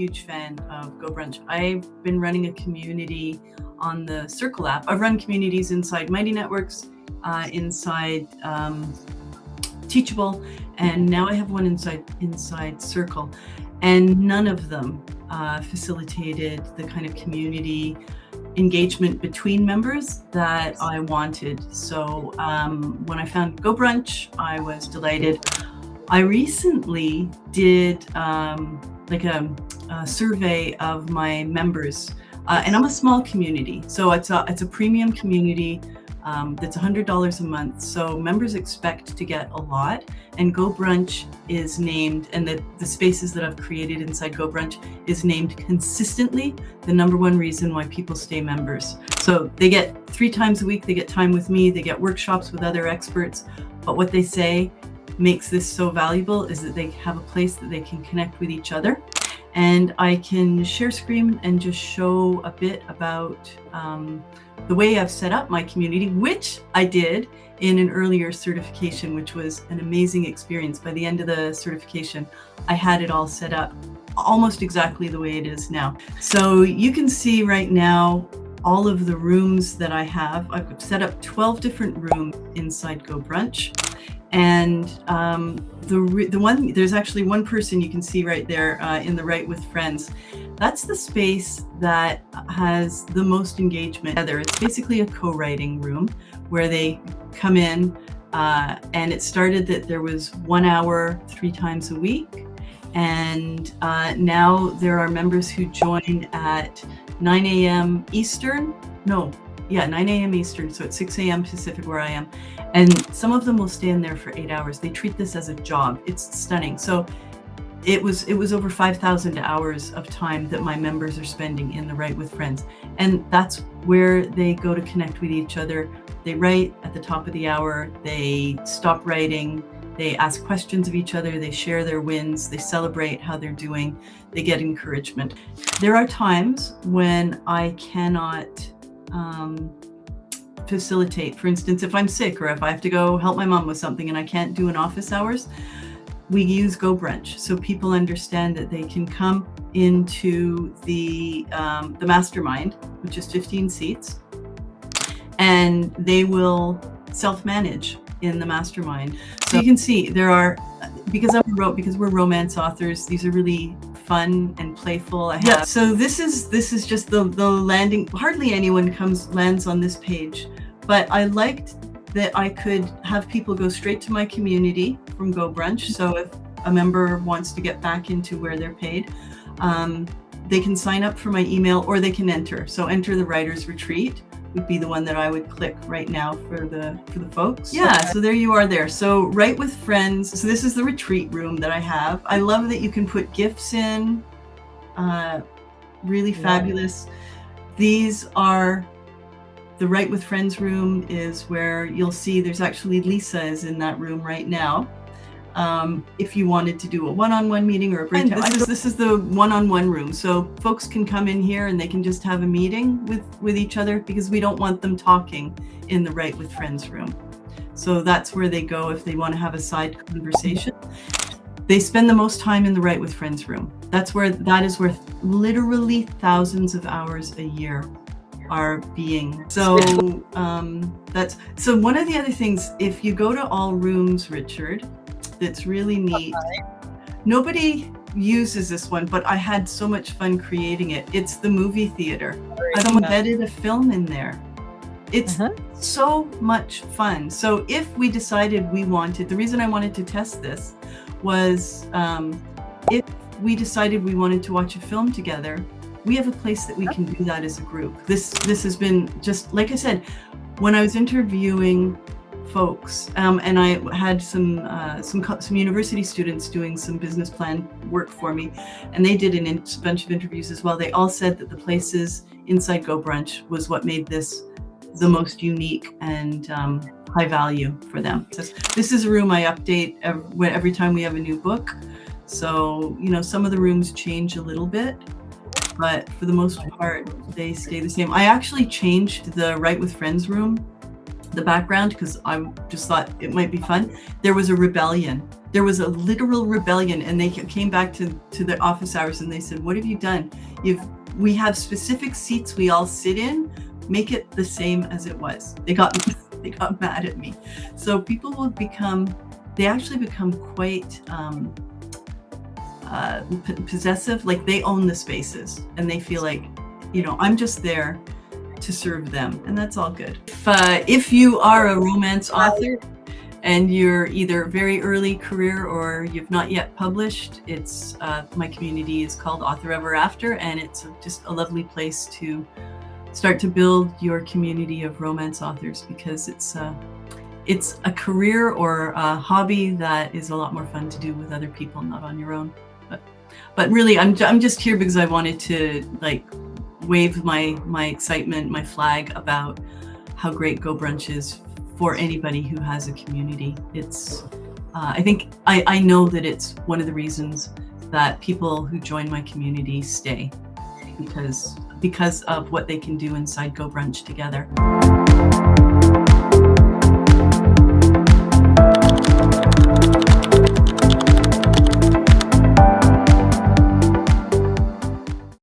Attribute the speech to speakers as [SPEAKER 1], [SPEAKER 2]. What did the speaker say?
[SPEAKER 1] huge fan of GoBrunch. I've been running a community on the Circle app. I've run communities inside Mighty Networks, inside Teachable, and now I have one inside Circle, and none of them facilitated the kind of community engagement between members that I wanted. So when I found GoBrunch, I was delighted. I recently did like a survey of my members, and I'm a small community, so it's a premium community that's $100 a month. So members expect to get a lot, and GoBrunch is named, and the spaces that I've created inside GoBrunch is named consistently the #1 reason why people stay members. So they get 3 times a week, they get time with me, they get workshops with other experts, but what they say makes this so valuable is that they have a place that they can connect with each other. And I can share screen and just show a bit about the way I've set up my community, which I did in an earlier certification, which was an amazing experience. By the end of the certification, I had it all set up almost exactly the way it is now. So you can see right now all of the rooms that I have. I've set up 12 different rooms inside GoBrunch. And there's actually one person you can see right there in the right with friends. That's the space that has the most engagement. It's basically a co-writing room where they come in, and it started that there was 1 hour 3 times a week. And now there are members who join at 9 a.m. Eastern. 9 a.m. Eastern, so it's 6 a.m. Pacific where I am. And some of them will stay in there for 8 hours. They treat this as a job. It's stunning. So it was over 5,000 hours of time that my members are spending in the Write with Friends. And that's where they go to connect with each other. They write at the top of the hour, they stop writing, they ask questions of each other, they share their wins, they celebrate how they're doing, they get encouragement. There are times when I cannot facilitate. For instance, if I'm sick or if I have to go help my mom with something and I can't do an office hours, we use GoBrunch, so people understand that they can come into the Mastermind, which is 15 seats, and they will self-manage in the Mastermind. So you can see there are, because we're romance authors, these are really fun and playful. So this is just the landing. Hardly anyone lands on this page, but I liked that I could have people go straight to my community from GoBrunch. So if a member wants to get back into where they're paid, they can sign up for my email, or they can enter. So enter the Writer's Retreat would be the one that I would click right now for the folks. Yeah, so there you are there. So Write with Friends. So this is the retreat room that I have. I love that you can put GIFs in, really fabulous. These are, the Write with Friends room is where you'll see there's actually Lisa is in that room right now. If you wanted to do a one-on-one meeting or a breakout. This is the one-on-one room. So folks can come in here and they can just have a meeting with each other, because we don't want them talking in the Write with Friends room. So that's where they go if they want to have a side conversation. They spend the most time in the Write with Friends room. That is where literally thousands of hours a year are being. So so one of the other things, if you go to all rooms, Richard, that's really neat. Nobody uses this one, but I had so much fun creating it. It's the movie theater. I embedded a film in there. It's so much fun. So if we decided the reason I wanted to test this was if we decided we wanted to watch a film together, we have a place that we can do that as a group. This has been, just like I said, when I was interviewing folks, and I had some university students doing some business plan work for me, and they did a bunch of interviews as well. They all said that the places inside GoBrunch was what made this the most unique and high value for them. So this is a room I update every time we have a new book. So, some of the rooms change a little bit, but for the most part, they stay the same. I actually changed the Write with Friends room the background because I just thought it might be fun. There was a rebellion. There was a literal rebellion, and they came back to the office hours and they said, "What have you done? We have specific seats we all sit in. Make it the same as it was." They got mad at me. So people will they actually become quite possessive. Like they own the spaces and they feel like, I'm just there to serve them, and that's all good. If you are a romance author and you're either very early career or you've not yet published, my community is called Author Ever After, and it's just a lovely place to start to build your community of romance authors, because it's a career or a hobby that is a lot more fun to do with other people, not on your own. But really, I'm just here because I wanted to wave my excitement, my flag about how great GoBrunch is for anybody who has a community. I think I know that it's one of the reasons that people who join my community stay, because of what they can do inside GoBrunch together.